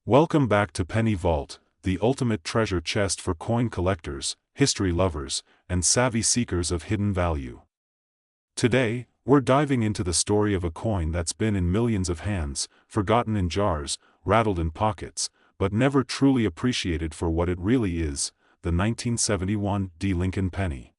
Welcome back to Penny Vault, the ultimate treasure chest for coin collectors, history lovers, and savvy seekers of hidden value. Today, we're diving into the story of a coin that's been in millions of hands, forgotten in jars, rattled in pockets, but never truly appreciated for what it really is, the 1971 Lincoln penny.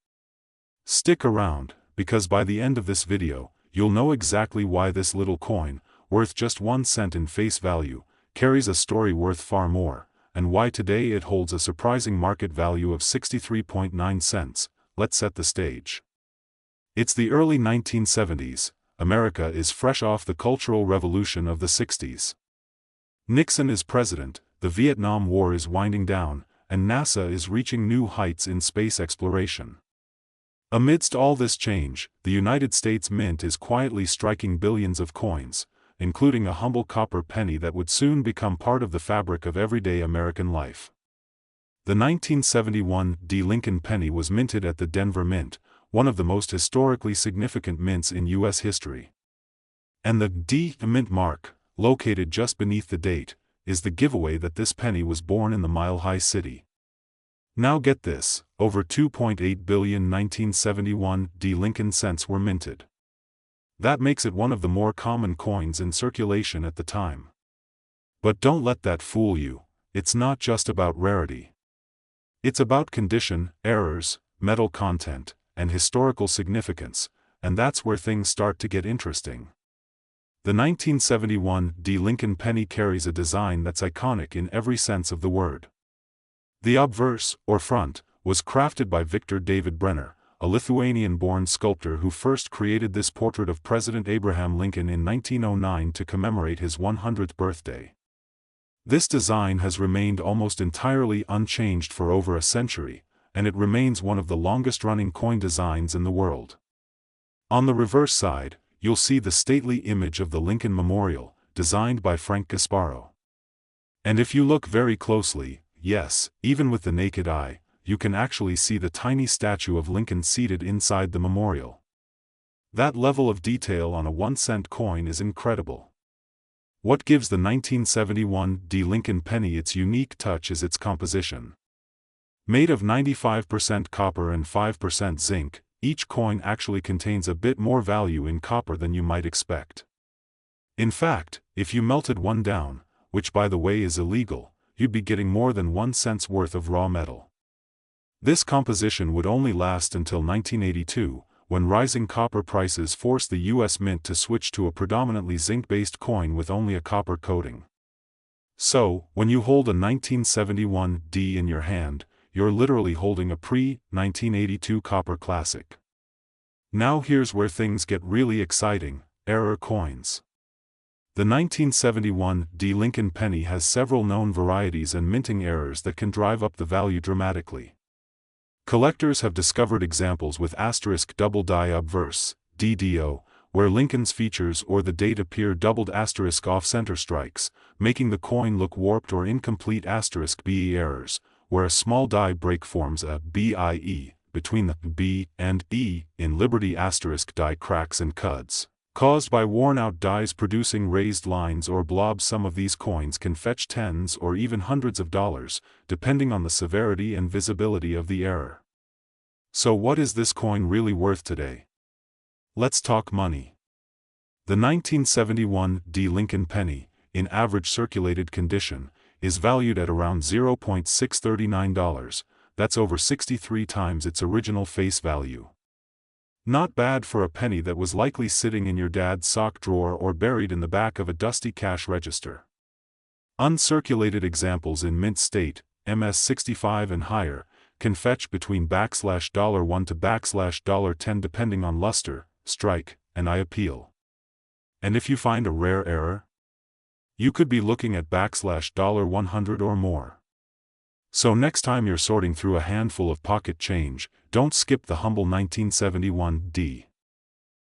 Stick around, because by the end of this video, you'll know exactly why this little coin, worth just 1 cent in face value, carries a story worth far more, and why today it holds a surprising market value of 63.9 cents. Let's set the stage. It's the early 1970s, America is fresh off the Cultural Revolution of the 60s. Nixon is president, the Vietnam War is winding down, and NASA is reaching new heights in space exploration. Amidst all this change, the United States Mint is quietly striking billions of coins, including a humble copper penny that would soon become part of the fabric of everyday American life. The 1971 Lincoln penny was minted at the Denver Mint, one of the most historically significant mints in U.S. history. And the D Mint mark, located just beneath the date, is the giveaway that this penny was born in the Mile High City. Now get this, over 2.8 billion 1971 Lincoln cents were minted. That makes it one of the more common coins in circulation at the time. But don't let that fool you, it's not just about rarity. It's about condition, errors, metal content, and historical significance, and that's where things start to get interesting. The 1971 Lincoln penny carries a design that's iconic in every sense of the word. The obverse, or front, was crafted by Victor David Brenner, a Lithuanian-born sculptor who first created this portrait of President Abraham Lincoln in 1909 to commemorate his 100th birthday. This design has remained almost entirely unchanged for over a century, and it remains one of the longest-running coin designs in the world. On the reverse side, you'll see the stately image of the Lincoln Memorial, designed by Frank Gasparo. And if you look very closely, yes, even with the naked eye, you can actually see the tiny statue of Lincoln seated inside the memorial. That level of detail on a 1-cent coin is incredible. What gives the 1971 Lincoln penny its unique touch is its composition. Made of 95% copper and 5% zinc, each coin actually contains a bit more value in copper than you might expect. In fact, if you melted one down, which by the way is illegal, you'd be getting more than 1 cent's worth of raw metal. This composition would only last until 1982, when rising copper prices forced the U.S. Mint to switch to a predominantly zinc-based coin with only a copper coating. So, when you hold a 1971 in your hand, you're literally holding a pre-1982 copper classic. Now here's where things get really exciting: error coins. The 1971 Lincoln penny has several known varieties and minting errors that can drive up the value dramatically. Collectors have discovered examples with asterisk double die obverse, DDO, where Lincoln's features or the date appear doubled asterisk off-center strikes, making the coin look warped, or incomplete asterisk BE errors, where a small die break forms a BIE between the B and E in Liberty asterisk die cracks and cuds, caused by worn-out dies producing raised lines or blobs. Some of these coins can fetch tens or even hundreds of dollars, depending on the severity and visibility of the error. So what is this coin really worth today? Let's talk money. The 1971 Lincoln penny, in average circulated condition, is valued at around $0.639, that's over 63 times its original face value. Not bad for a penny that was likely sitting in your dad's sock drawer or buried in the back of a dusty cash register. Uncirculated examples in mint state, MS65 and higher, can fetch between $1 to $10 depending on luster, strike, and eye appeal. And if you find a rare error, you could be looking at $100 or more. So next time you're sorting through a handful of pocket change, don't skip the humble 1971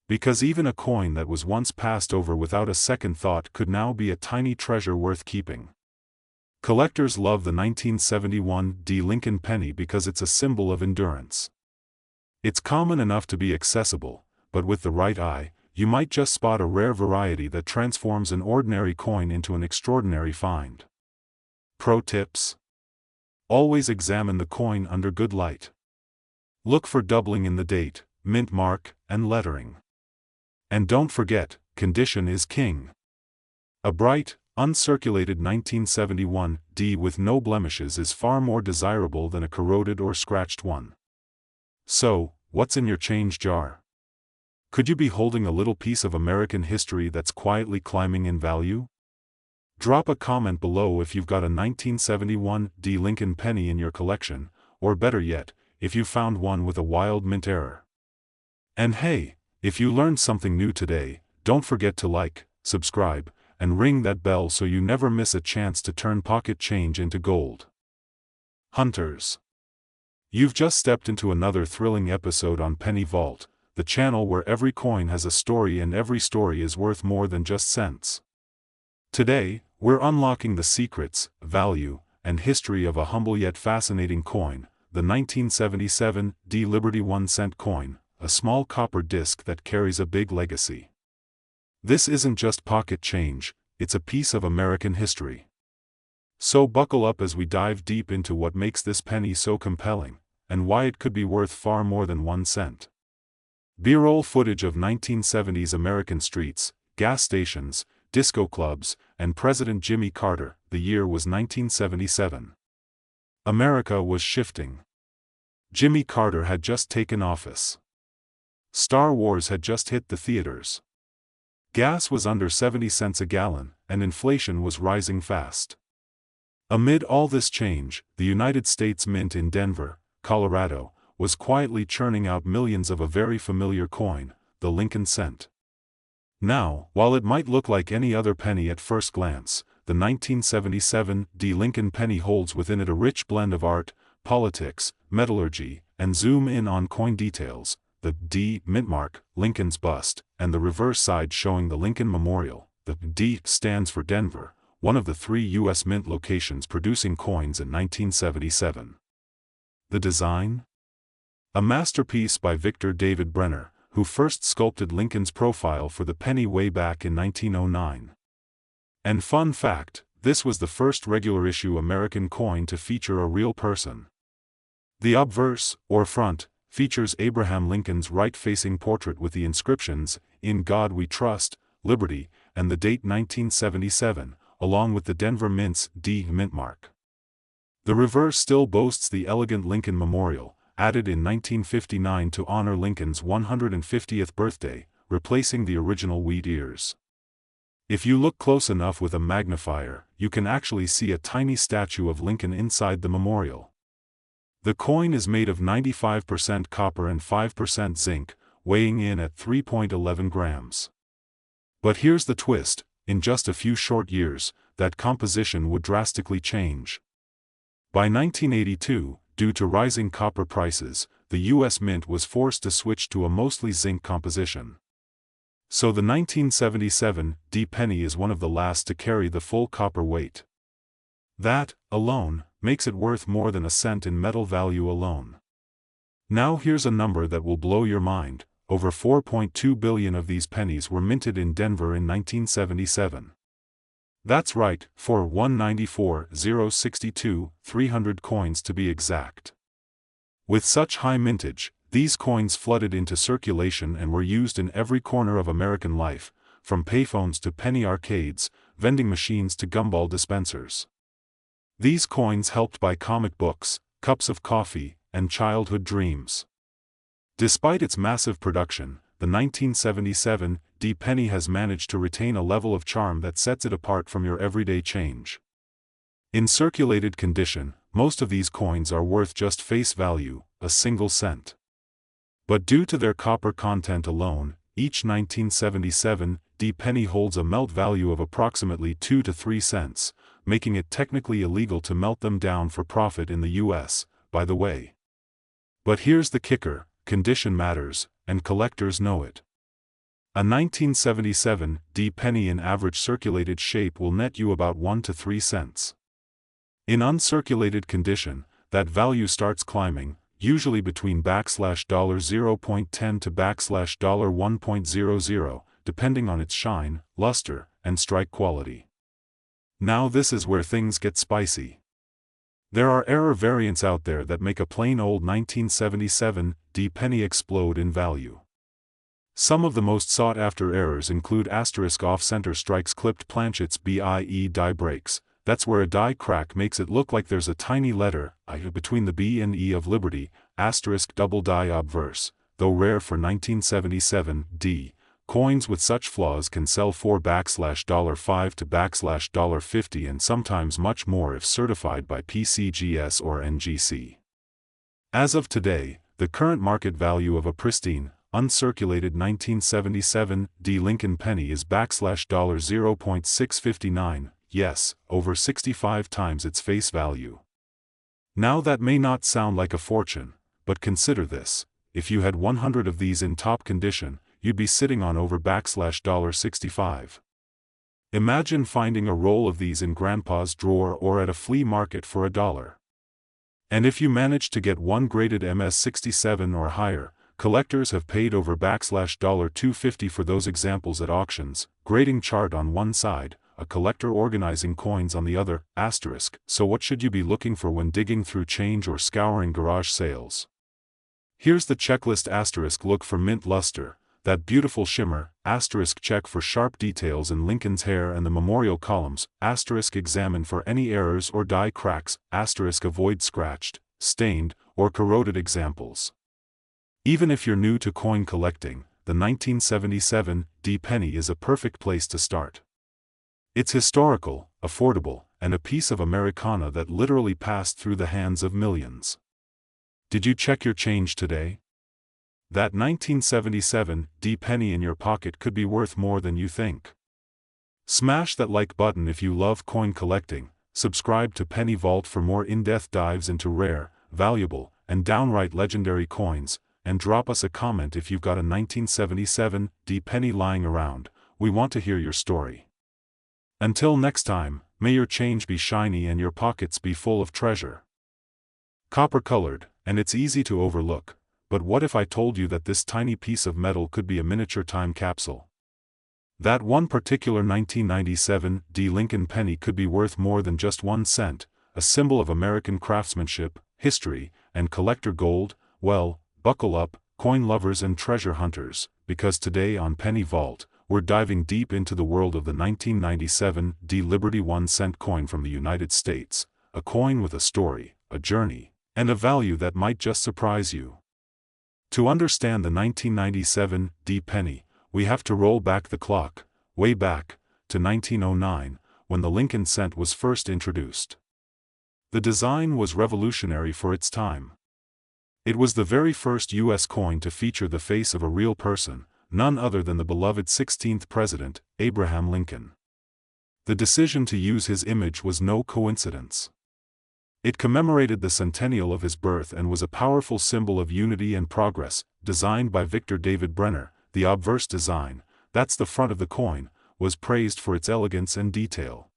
Because even a coin that was once passed over without a second thought could now be a tiny treasure worth keeping. Collectors love the 1971 Lincoln penny because it's a symbol of endurance. It's common enough to be accessible, but with the right eye, you might just spot a rare variety that transforms an ordinary coin into an extraordinary find. Pro tips: always examine the coin under good light. Look for doubling in the date, mint mark, and lettering. And don't forget, condition is king. A bright, uncirculated 1971 D with no blemishes is far more desirable than a corroded or scratched one. So, what's in your change jar? Could you be holding a little piece of American history that's quietly climbing in value? Drop a comment below if you've got a 1971 D Lincoln penny in your collection, or better yet, if you found one with a wild mint error. And hey, if you learned something new today, don't forget to like, subscribe, and ring that bell so you never miss a chance to turn pocket change into gold. Hunters, you've just stepped into another thrilling episode on Penny Vault, the channel where every coin has a story and every story is worth more than just cents. Today, we're unlocking the secrets, value, and history of a humble yet fascinating coin, the 1977 D Liberty 1-cent coin, a small copper disc that carries a big legacy. This isn't just pocket change, it's a piece of American history. So buckle up as we dive deep into what makes this penny so compelling, and why it could be worth far more than 1 cent. B-roll footage of 1970s American streets, gas stations, disco clubs, and President Jimmy Carter. The year was 1977. America was shifting. Jimmy Carter had just taken office. Star Wars had just hit the theaters. Gas was under 70 cents a gallon, and inflation was rising fast. Amid all this change, the United States Mint in Denver, Colorado, was quietly churning out millions of a very familiar coin, the Lincoln cent. Now, while it might look like any other penny at first glance, the 1977 D Lincoln penny holds within it a rich blend of art, politics, metallurgy, and zoom in on coin details. The D mint mark, Lincoln's bust, and the reverse side showing the Lincoln Memorial. The D stands for Denver, one of the 3 U.S. mint locations producing coins in 1977. The design? A masterpiece by Victor David Brenner, who first sculpted Lincoln's profile for the penny way back in 1909. And fun fact, this was the first regular issue American coin to feature a real person. The obverse, or front, features Abraham Lincoln's right-facing portrait with the inscriptions, "In God We Trust," "Liberty," and the date 1977, along with the Denver Mint's D mint mark. The reverse still boasts the elegant Lincoln Memorial, added in 1959 to honor Lincoln's 150th birthday, replacing the original wheat ears. If you look close enough with a magnifier, you can actually see a tiny statue of Lincoln inside the memorial. The coin is made of 95% copper and 5% zinc, weighing in at 3.11 grams. But here's the twist: in just a few short years, that composition would drastically change. By 1982, due to rising copper prices, the U.S. Mint was forced to switch to a mostly zinc composition. So the 1977 D penny is one of the last to carry the full copper weight. That, alone, makes it worth more than a cent in metal value alone. Now here's a number that will blow your mind: over 4.2 billion of these pennies were minted in Denver in 1977. That's right, for 194,062, 300 coins to be exact. With such high mintage, these coins flooded into circulation and were used in every corner of American life, from payphones to penny arcades, vending machines to gumball dispensers. These coins helped buy comic books, cups of coffee, and childhood dreams. Despite its massive production, the 1977 D penny has managed to retain a level of charm that sets it apart from your everyday change. In circulated condition, most of these coins are worth just face value, a single cent. But due to their copper content alone, each 1977 D penny holds a melt value of approximately 2 to 3 cents, making it technically illegal to melt them down for profit in the US, by the way. But here's the kicker: condition matters, and collectors know it. A 1977 D penny in average circulated shape will net you about 1 to 3 cents. In uncirculated condition, that value starts climbing, usually between $0.10 to $1.00, depending on its shine, luster, and strike quality. Now this is where things get spicy. There are error variants out there that make a plain old 1977 D penny explode in value. Some of the most sought-after errors include asterisk off-center strikes, clipped planchets, BIE die breaks. That's where a die crack makes it look like there's a tiny letter I between the B and E of Liberty, asterisk double die obverse. Though rare for 1977 D, coins with such flaws can sell for $5 to $50 and sometimes much more if certified by PCGS or NGC. As of today, the current market value of a pristine, uncirculated 1977 D Lincoln penny is $0.659, yes, over 65 times its face value. Now that may not sound like a fortune, but consider this: if you had 100 of these in top condition, you'd be sitting on over $65. Imagine finding a roll of these in grandpa's drawer or at a flea market for $1. And if you manage to get one graded MS67 or higher, collectors have paid over $250 for those examples at auctions. Grading chart on one side, a collector organizing coins on the other, asterisk. So what should you be looking for when digging through change or scouring garage sales? Here's the checklist: asterisk look for mint luster, that beautiful shimmer, asterisk check for sharp details in Lincoln's hair and the memorial columns, asterisk examine for any errors or die cracks, asterisk avoid scratched, stained, or corroded examples. Even if you're new to coin collecting, the 1977 D penny is a perfect place to start. It's historical, affordable, and a piece of Americana that literally passed through the hands of millions. Did you check your change today? That 1977 D penny in your pocket could be worth more than you think. Smash that like button if you love coin collecting, subscribe to Penny Vault for more in-depth dives into rare, valuable, and downright legendary coins, and drop us a comment if you've got a 1977 D penny lying around. We want to hear your story. Until next time, may your change be shiny and your pockets be full of treasure. Copper-colored, and it's easy to overlook, but what if I told you that this tiny piece of metal could be a miniature time capsule? That one particular 1997 D Lincoln penny could be worth more than just 1 cent, a symbol of American craftsmanship, history, and collector gold. Well, buckle up, coin lovers and treasure hunters, because today on Penny Vault, we're diving deep into the world of the 1997 D Liberty 1 cent coin from the United States, a coin with a story, a journey, and a value that might just surprise you. To understand the 1997 D penny, we have to roll back the clock, way back, to 1909, when the Lincoln cent was first introduced. The design was revolutionary for its time. It was the very first U.S. coin to feature the face of a real person, none other than the beloved 16th President, Abraham Lincoln. The decision to use his image was no coincidence. It commemorated the centennial of his birth and was a powerful symbol of unity and progress. Designed by Victor David Brenner, the obverse design, that's the front of the coin, was praised for its elegance and detail.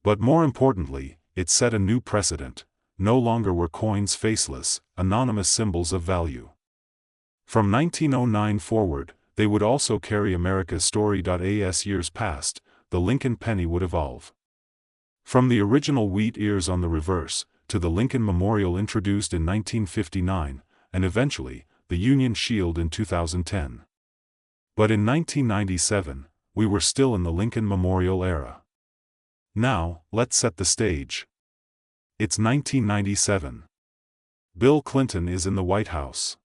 But more importantly, it set a new precedent. No longer were coins faceless, anonymous symbols of value. From 1909 forward, they would also carry America's story. As years passed, the Lincoln penny would evolve. From the original wheat ears on the reverse, to the Lincoln Memorial introduced in 1959, and eventually, the Union Shield in 2010. But in 1997, we were still in the Lincoln Memorial era. Now, let's set the stage. It's 1997. Bill Clinton is in the White House.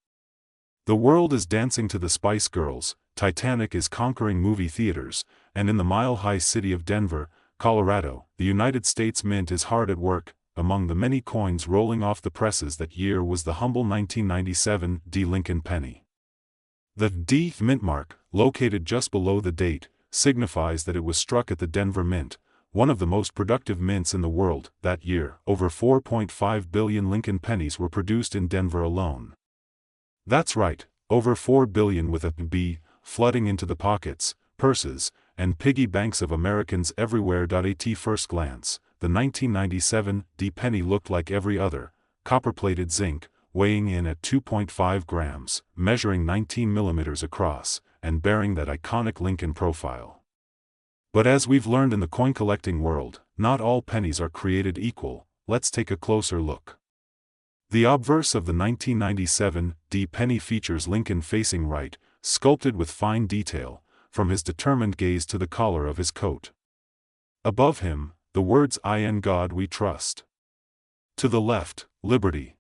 The world is dancing to the Spice Girls, Titanic is conquering movie theaters, and in the mile-high city of Denver, Colorado, the United States Mint is hard at work. Among the many coins rolling off the presses that year was the humble 1997 D Lincoln penny. The D mint mark, located just below the date, signifies that it was struck at the Denver Mint, one of the most productive mints in the world. That year, over 4.5 billion Lincoln pennies were produced in Denver alone. That's right, over 4 billion with a B, flooding into the pockets, purses, and piggy banks of Americans everywhere. At first glance, the 1997 D penny looked like every other, copper-plated zinc, weighing in at 2.5 grams, measuring 19 millimeters across, and bearing that iconic Lincoln profile. But as we've learned in the coin collecting world, not all pennies are created equal. Let's take a closer look. The obverse of the 1997 D penny features Lincoln facing right, sculpted with fine detail, from his determined gaze to the collar of his coat. Above him, the words "In God We Trust." To the left, Liberty.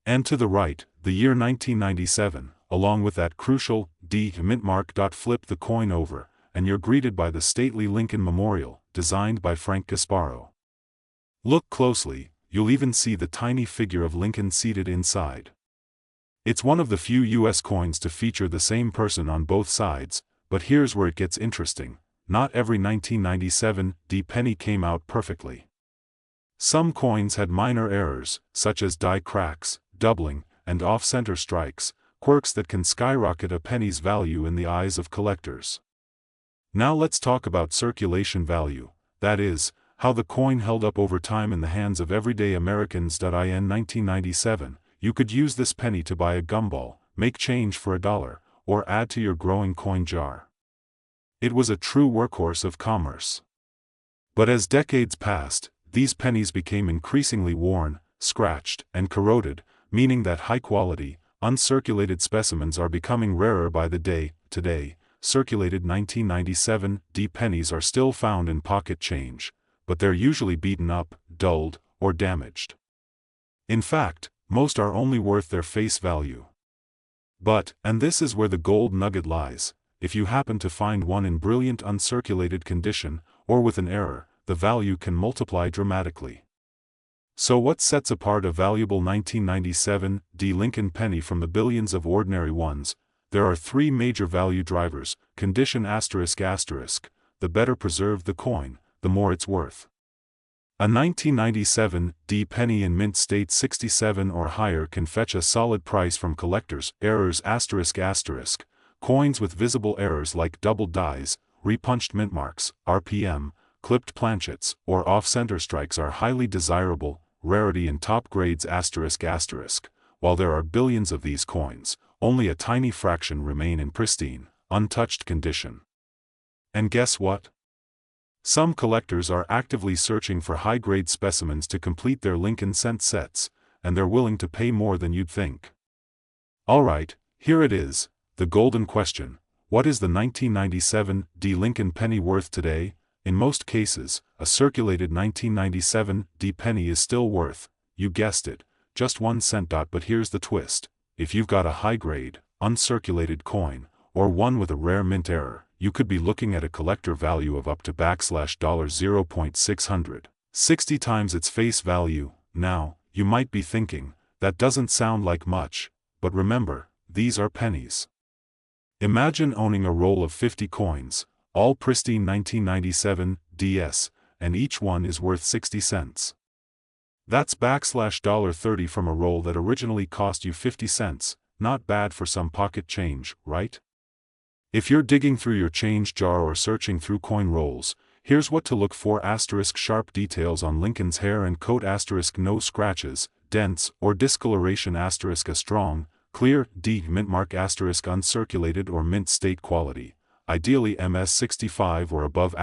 And to the right, the year 1997, along with that crucial D mint mark. Flip the coin over, and you're greeted by the stately Lincoln Memorial, designed by Frank Gasparo. Look closely, you'll even see the tiny figure of Lincoln seated inside. It's one of the few U.S. coins to feature the same person on both sides, but here's where it gets interesting. Not every 1997 D penny came out perfectly. Some coins had minor errors, such as die cracks, doubling, and off-center strikes, quirks that can skyrocket a penny's value in the eyes of collectors. Now let's talk about circulation value, that is, how the coin held up over time in the hands of everyday Americans. In 1997, you could use this penny to buy a gumball, make change for $1, or add to your growing coin jar. It was a true workhorse of commerce. But as decades passed, these pennies became increasingly worn, scratched, and corroded, meaning that high-quality, uncirculated specimens are becoming rarer by the day. Today, circulated 1997 D pennies are still found in pocket change, but they're usually beaten up, dulled, or damaged. In fact, most are only worth their face value. But, and this is where the gold nugget lies, if you happen to find one in brilliant uncirculated condition, or with an error, the value can multiply dramatically. So what sets apart a valuable 1997 D Lincoln penny from the billions of ordinary ones? There are three major value drivers: condition ***, the better preserved the coin, the more it's worth. A 1997 D penny in mint state 67 or higher can fetch a solid price from collectors. Errors ***, coins with visible errors like doubled dies, repunched mint marks, RPM, clipped planchets, or off-center strikes are highly desirable. Rarity in top grades ***. While there are billions of these coins, only a tiny fraction remain in pristine, untouched condition. And guess what? Some collectors are actively searching for high-grade specimens to complete their Lincoln cent sets, and they're willing to pay more than you'd think. Alright, here it is, the golden question: what is the 1997 D Lincoln penny worth today? In most cases, a circulated 1997 D penny is still worth, you guessed it, just 1 cent. But here's the twist: if you've got a high-grade, uncirculated coin, or one with a rare mint error, you could be looking at a collector value of up to $0.660 times its face value. Now, you might be thinking, that doesn't sound like much, but remember, these are pennies. Imagine owning a roll of 50 coins, all pristine 1997 DS, and each one is worth 60 cents. That's $30 from a roll that originally cost you 50 cents, not bad for some pocket change, right? If you're digging through your change jar or searching through coin rolls, here's what to look for: sharp details on Lincoln's hair and coat, no scratches, dents, or discoloration, a strong, clear D mint mark, uncirculated or mint state quality, ideally MS65 or above,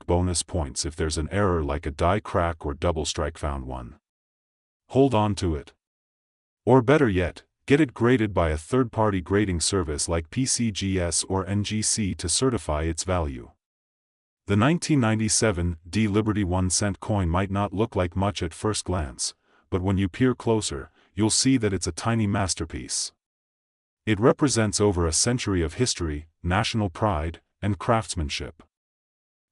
bonus points if there's an error like a die crack or double strike. Found one? Hold on to it. Or better yet, get it graded by a third-party grading service like PCGS or NGC to certify its value. The 1997 D Liberty 1 cent coin might not look like much at first glance, but when you peer closer, you'll see that it's a tiny masterpiece. It represents over a century of history, national pride, and craftsmanship.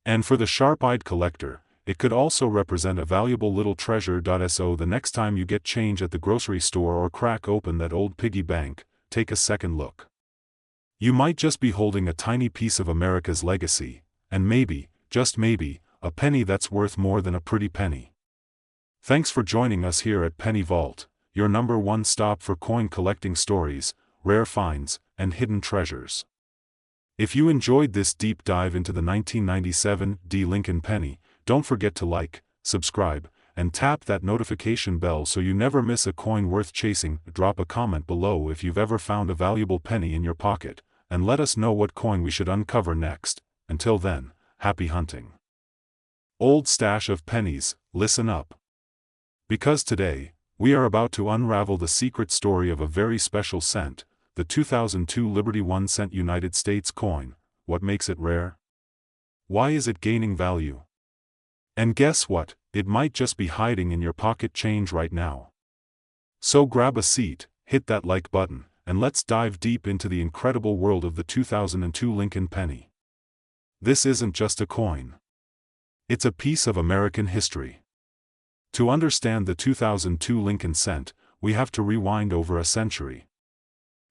And for the sharp-eyed collector, it could also represent a valuable little treasure. So the next time you get change at the grocery store or crack open that old piggy bank, take a second look. You might just be holding a tiny piece of America's legacy, and maybe, just maybe, a penny that's worth more than a pretty penny. Thanks for joining us here at Penny Vault, your #1 stop for coin collecting stories, rare finds, and hidden treasures. If you enjoyed this deep dive into the 1997 D Lincoln penny, don't forget to like, subscribe, and tap that notification bell so you never miss a coin worth chasing. Drop a comment below if you've ever found a valuable penny in your pocket, and let us know what coin we should uncover next. Until then, happy hunting. Old stash of pennies, listen up. Because today, we are about to unravel the secret story of a very special cent, the 2002 Liberty 1 cent United States coin. What makes it rare? Why is it gaining value? And guess what, it might just be hiding in your pocket change right now. So grab a seat, hit that like button, and let's dive deep into the incredible world of the 2002 Lincoln penny. This isn't just a coin. It's a piece of American history. To understand the 2002 Lincoln cent, we have to rewind over a century.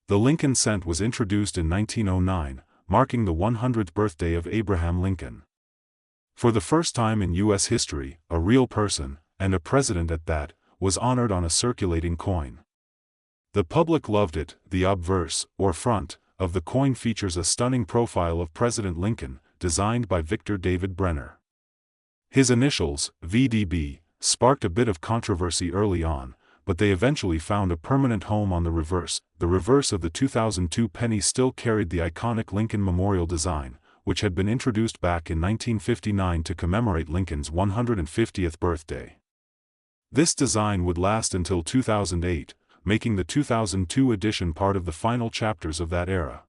The Lincoln cent was introduced in 1909, marking the 100th birthday of Abraham Lincoln. For the first time in U.S. history, a real person, and a president at that, was honored on a circulating coin. The public loved it. The obverse, or front, of the coin features a stunning profile of President Lincoln, designed by Victor David Brenner. His initials, VDB, sparked a bit of controversy early on, but they eventually found a permanent home on the reverse. The reverse of the 2002 penny still carried the iconic Lincoln Memorial design, which had been introduced back in 1959 to commemorate Lincoln's 150th birthday. This design would last until 2008, making the 2002 edition part of the final chapters of that era.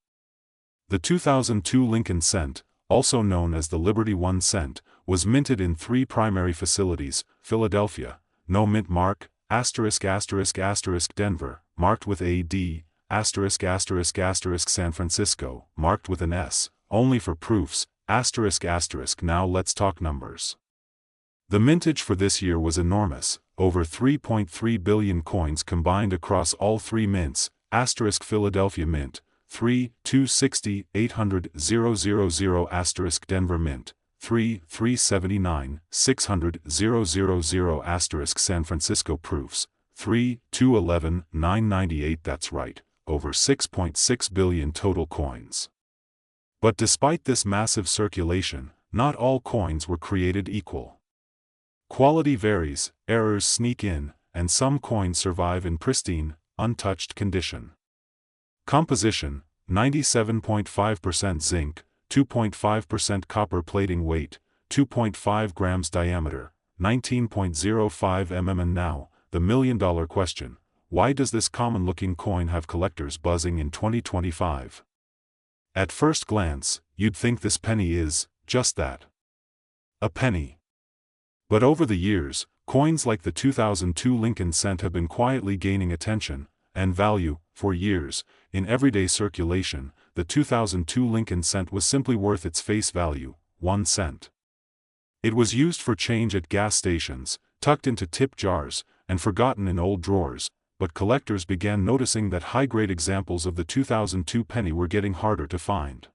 The 2002 Lincoln cent, also known as the Liberty 1 cent, was minted in three primary facilities: Philadelphia, no mint mark, *****, Denver, marked with a D, *****, San Francisco, marked with an S, only for proofs, ****. Now let's talk numbers. The mintage for this year was enormous, over 3.3 billion coins combined across all three mints, Philadelphia Mint, 3,260, 800, 000, Denver Mint, 3,379, 600, 000, San Francisco Proofs, 3,211, 998. That's right, over 6.6 billion total coins. But despite this massive circulation, not all coins were created equal. Quality varies, errors sneak in, and some coins survive in pristine, untouched condition. Composition: 97.5% zinc, 2.5% copper. Plating weight: 2.5 grams. Diameter: 19.05 mm. And now, the million-dollar question: why does this common-looking coin have collectors buzzing in 2025? At first glance, you'd think this penny is just that. A penny. But over the years, coins like the 2002 Lincoln cent have been quietly gaining attention and value. For years, in everyday circulation, the 2002 Lincoln cent was simply worth its face value, 1 cent. It was used for change at gas stations, tucked into tip jars, and forgotten in old drawers, but collectors began noticing that high-grade examples of the 2002 penny were getting harder to find.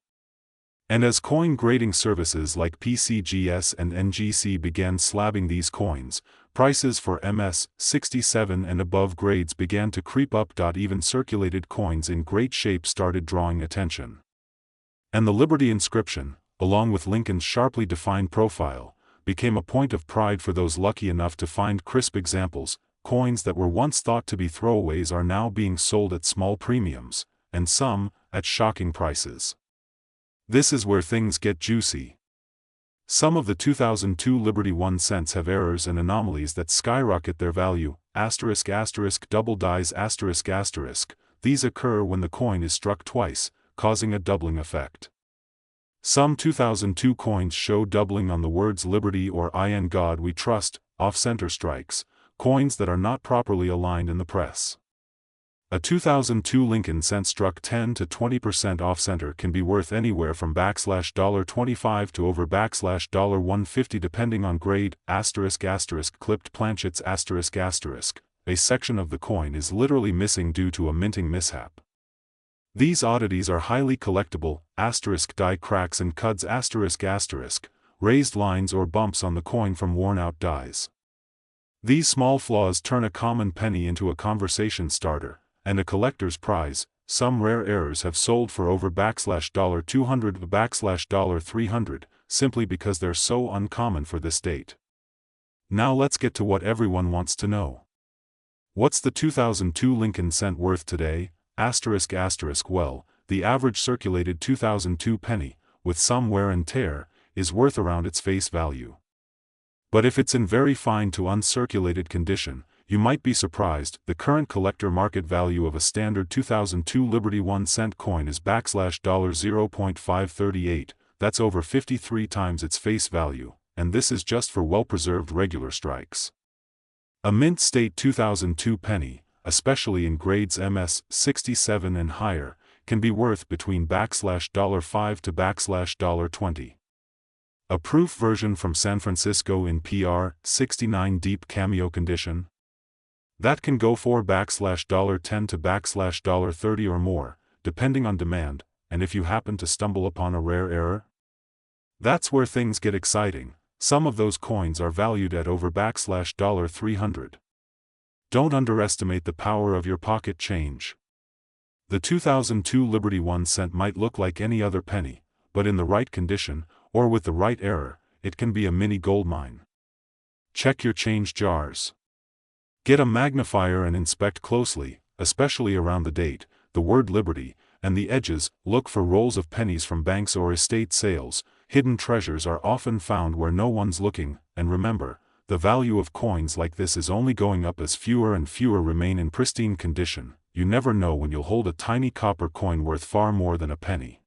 And as coin grading services like PCGS and NGC began slabbing these coins, prices for MS 67 and above grades began to creep up. Even circulated coins in great shape started drawing attention. And the Liberty inscription, along with Lincoln's sharply defined profile, became a point of pride for those lucky enough to find crisp examples. Coins that were once thought to be throwaways are now being sold at small premiums, and some, at shocking prices. This is where things get juicy. Some of the 2002 Liberty 1 cents have errors and anomalies that skyrocket their value, ***, double dies ***. These occur when the coin is struck twice, causing a doubling effect. Some 2002 coins show doubling on the words Liberty or In God We Trust, off-center strikes, coins that are not properly aligned in the press. A 2002 Lincoln cent struck 10 to 20% off-center can be worth anywhere from $25 to over $150 depending on grade, ***, clipped planchets ***. A section of the coin is literally missing due to a minting mishap. These oddities are highly collectible, die cracks and cuds raised lines or bumps on the coin from worn-out dies. These small flaws turn a common penny into a conversation starter, and a collector's prize. Some rare errors have sold for over $200 to $300, simply because they're so uncommon for this date. Now let's get to what everyone wants to know. What's the 2002 Lincoln cent worth today? Well, the average circulated 2002 penny, with some wear and tear, is worth around its face value. But if it's in very fine to uncirculated condition, you might be surprised. The current collector market value of a standard 2002 Liberty 1-cent coin is $0.538, that's over 53 times its face value, and this is just for well-preserved regular strikes. A mint state 2002 penny, especially in grades MS 67 and higher, can be worth between $5 to $20. A proof version from San Francisco in PR 69 deep cameo condition, that can go for $10 to $30 or more, depending on demand, and if you happen to stumble upon a rare error. That's where things get exciting. Some of those coins are valued at over $300. Don't underestimate the power of your pocket change. The 2002 Liberty 1-cent might look like any other penny, but in the right condition, or with the right error, it can be a mini gold mine. Check your change jars. Get a magnifier and inspect closely, especially around the date, the word Liberty, and the edges. Look for rolls of pennies from banks or estate sales. Hidden treasures are often found where no one's looking, and remember, the value of coins like this is only going up as fewer and fewer remain in pristine condition. You never know when you'll hold a tiny copper coin worth far more than a penny.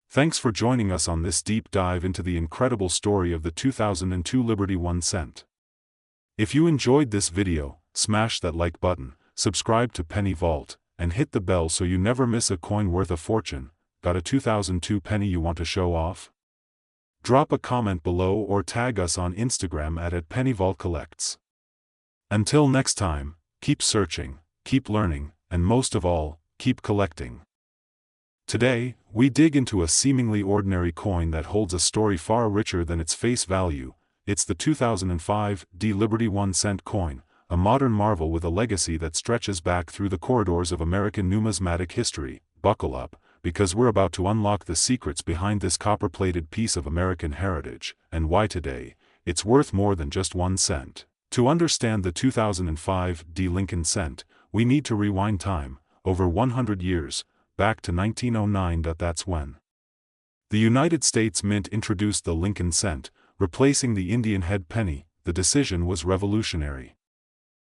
Thanks for joining us on this deep dive into the incredible story of the 2002 Liberty 1-cent. If you enjoyed this video, smash that like button, subscribe to Penny Vault, and hit the bell so you never miss a coin worth a fortune. Got a 2002 penny you want to show off? Drop a comment below or tag us on Instagram at @PennyVaultCollects. Until next time, keep searching, keep learning, and most of all, keep collecting. Today, we dig into a seemingly ordinary coin that holds a story far richer than its face value. It's the 2005 Liberty 1-cent coin, a modern marvel with a legacy that stretches back through the corridors of American numismatic history. Buckle up, because we're about to unlock the secrets behind this copper-plated piece of American heritage, and why today, it's worth more than just 1 cent. To understand the 2005 Lincoln cent, we need to rewind time, over 100 years, back to 1909. That's when the United States Mint introduced the Lincoln cent, replacing the Indian head penny. The decision was revolutionary.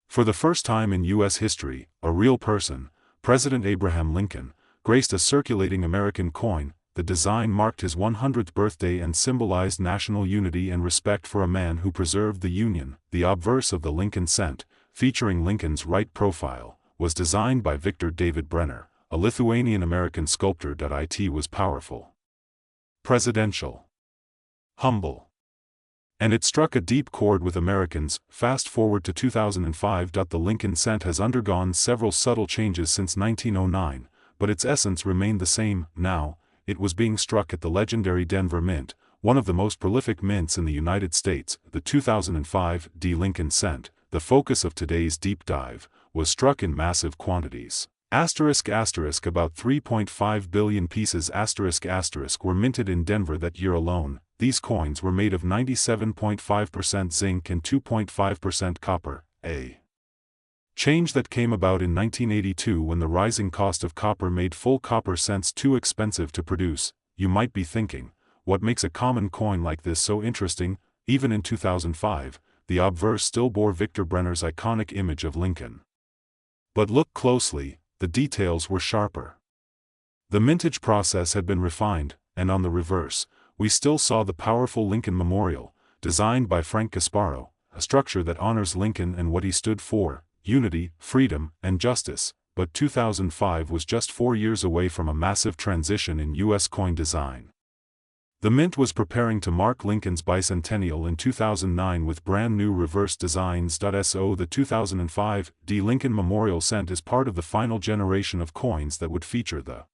For the first time in U.S. history, a real person, President Abraham Lincoln, graced a circulating American coin. The design marked his 100th birthday and symbolized national unity and respect for a man who preserved the Union. The obverse of the Lincoln cent, featuring Lincoln's right profile, was designed by Victor David Brenner, a Lithuanian-American sculptor. It was powerful, presidential, humble, and it struck a deep chord with Americans. Fast forward to 2005. The Lincoln cent has undergone several subtle changes since 1909, but its essence remained the same. Now, it was being struck at the legendary Denver Mint, one of the most prolific mints in the United States. The 2005 Lincoln cent, the focus of today's deep dive, was struck in massive quantities. About 3.5 billion pieces were minted in Denver that year alone. These coins were made of 97.5% zinc and 2.5% copper, a change that came about in 1982 when the rising cost of copper made full copper cents too expensive to produce. You might be thinking, what makes a common coin like this so interesting? Even in 2005, the obverse still bore Victor Brenner's iconic image of Lincoln. But look closely, the details were sharper. The mintage process had been refined, and on the reverse, we still saw the powerful Lincoln Memorial, designed by Frank Gasparo, a structure that honors Lincoln and what he stood for: unity, freedom, and justice. But 2005 was just 4 years away from a massive transition in U.S. coin design. The Mint was preparing to mark Lincoln's bicentennial in 2009 with brand new reverse designs. The 2005 Lincoln Memorial Cent is part of the final generation of coins that would feature the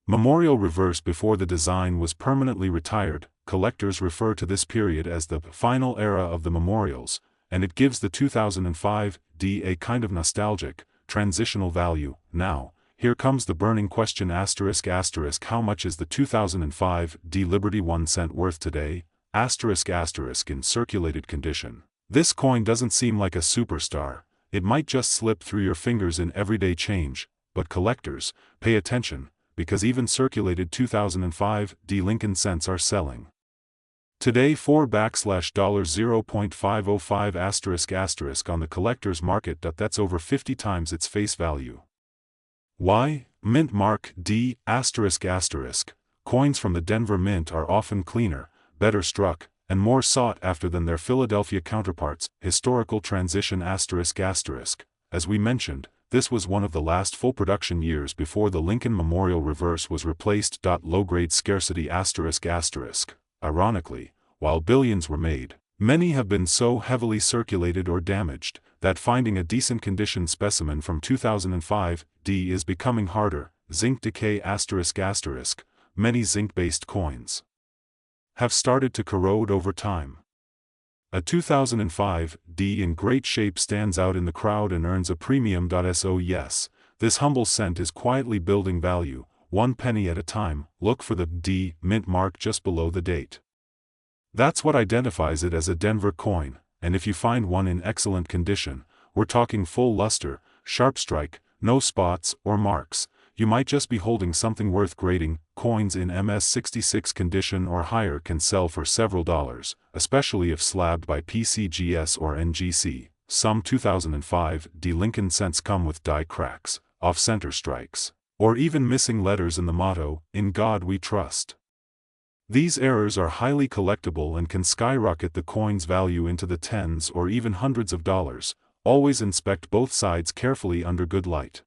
Memorial reverse before the design was permanently retired. Collectors refer to this period as the final era of the memorials, and it gives the 2005 a kind of nostalgic, transitional value. Now, here comes the burning question: ****, how much is the 2005 Liberty 1 cent worth today? ***, in circulated condition. This coin doesn't seem like a superstar. It might just slip through your fingers in everyday change, but collectors, pay attention, because even circulated 2005 Lincoln cents are selling. Today $4.0.505 on the collector's market. That's over 50 times its face value. Why? Mint mark D***. Coins from the Denver Mint are often cleaner, better struck, and more sought after than their Philadelphia counterparts. Historical transition ***. As we mentioned, this was one of the last full production years before the Lincoln Memorial reverse was replaced. Low-grade scarcity ***. Ironically, while billions were made, many have been so heavily circulated or damaged that finding a decent condition specimen from 2005 is becoming harder. Zinc decay ***. Many zinc-based coins have started to corrode over time. A 2005 in great shape stands out in the crowd and earns a premium. So yes, this humble cent is quietly building value, 1 penny at a time. Look for the D mint mark just below the date. That's what identifies it as a Denver coin, and if you find one in excellent condition, we're talking full luster, sharp strike, no spots or marks, you might just be holding something worth grading. Coins in MS66 condition or higher can sell for several dollars, especially if slabbed by PCGS or NGC. Some 2005 Lincoln cents come with die cracks, off-center strikes, or even missing letters in the motto, "In God We Trust." These errors are highly collectible and can skyrocket the coin's value into the tens or even hundreds of dollars. Always inspect both sides carefully under good light.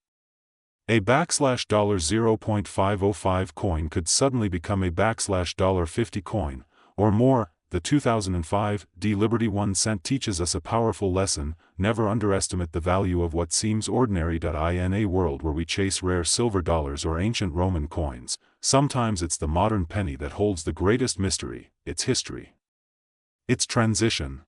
A $0.505 coin could suddenly become a $50 coin, or more. The 2005 Liberty 1 cent teaches us a powerful lesson: never underestimate the value of what seems ordinary. In a world where we chase rare silver dollars or ancient Roman coins, sometimes it's the modern penny that holds the greatest mystery: its history, its transition,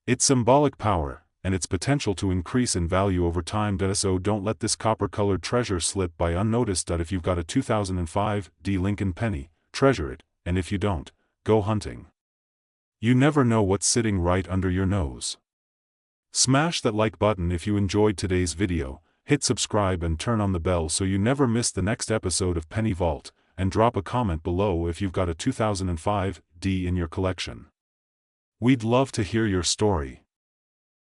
its symbolic power, and its potential to increase in value over time. So don't let this copper-colored treasure slip by unnoticed. If you've got a 2005 Lincoln penny, treasure it, and if you don't, go hunting. You never know what's sitting right under your nose. Smash that like button if you enjoyed today's video, hit subscribe and turn on the bell so you never miss the next episode of Penny Vault, and drop a comment below if you've got a 2005 in your collection. We'd love to hear your story.